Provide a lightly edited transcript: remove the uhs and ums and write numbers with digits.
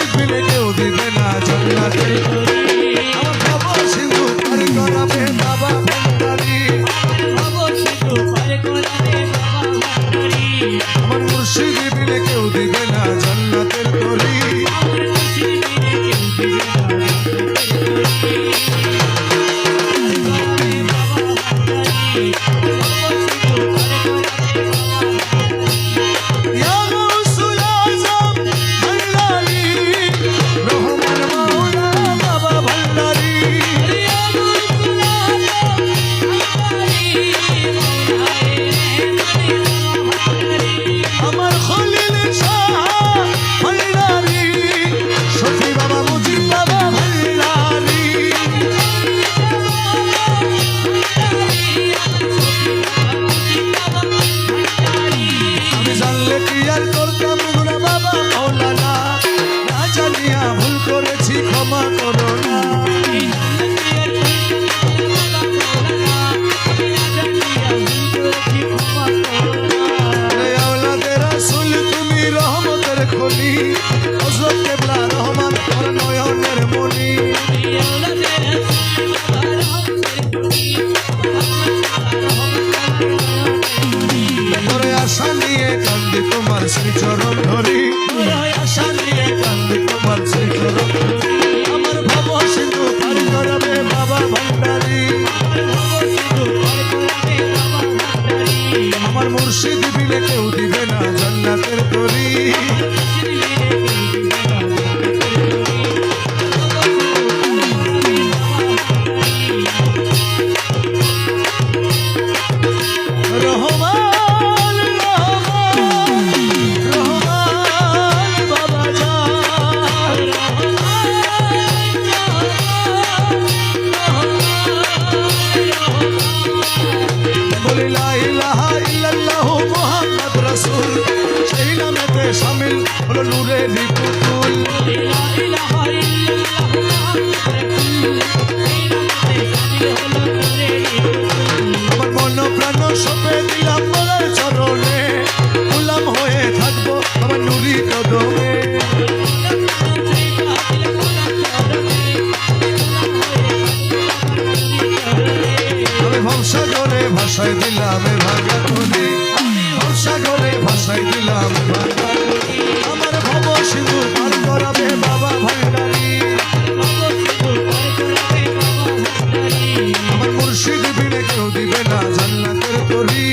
মুর্শিদ বিনে কেউ দিবে না জান্নাতের তরি। আমার ভব সিন্ধু পার করাবে বাবা ভান্ডারি। আমার মুর্শিদ বিনে কেউ দিবে না জান্নাতের তরি। ক্ষমা করো না আওলাদের রাসূল তুমি রহমতের খনি হযরত কেবলা রহমান ওর নয়নের মনি তোরে আশা নিয়ে কান্দি তোমার শ্রী চরণ ধরি তোরে আশা নিয়ে কান্দি তোমার শ্রী চরণ ধরি আমার ভব সিন্ধু পার করাবে বাবা ভান্ডারি আমার মুর্শিদ বিনে কেউ দিবে না জান্নাতের তরি শামিল হলো নূরের পুতুল আমার মন প্রাণ সপে দিলাম মোলার চরণে গোলাম হয়ে থাকবো আমার নুরি কদমে আমি ভবসাগরে ভাষায় দিলাম ভাঙা নদী ভবসাগরে ভাষায় দিলাম ভাঙা আমার ভব সিন্ধু পার করাবে বাবা ভান্ডারি আমার মুর্শিদ বিনে কেউ দিবে না জান্নাতের তরি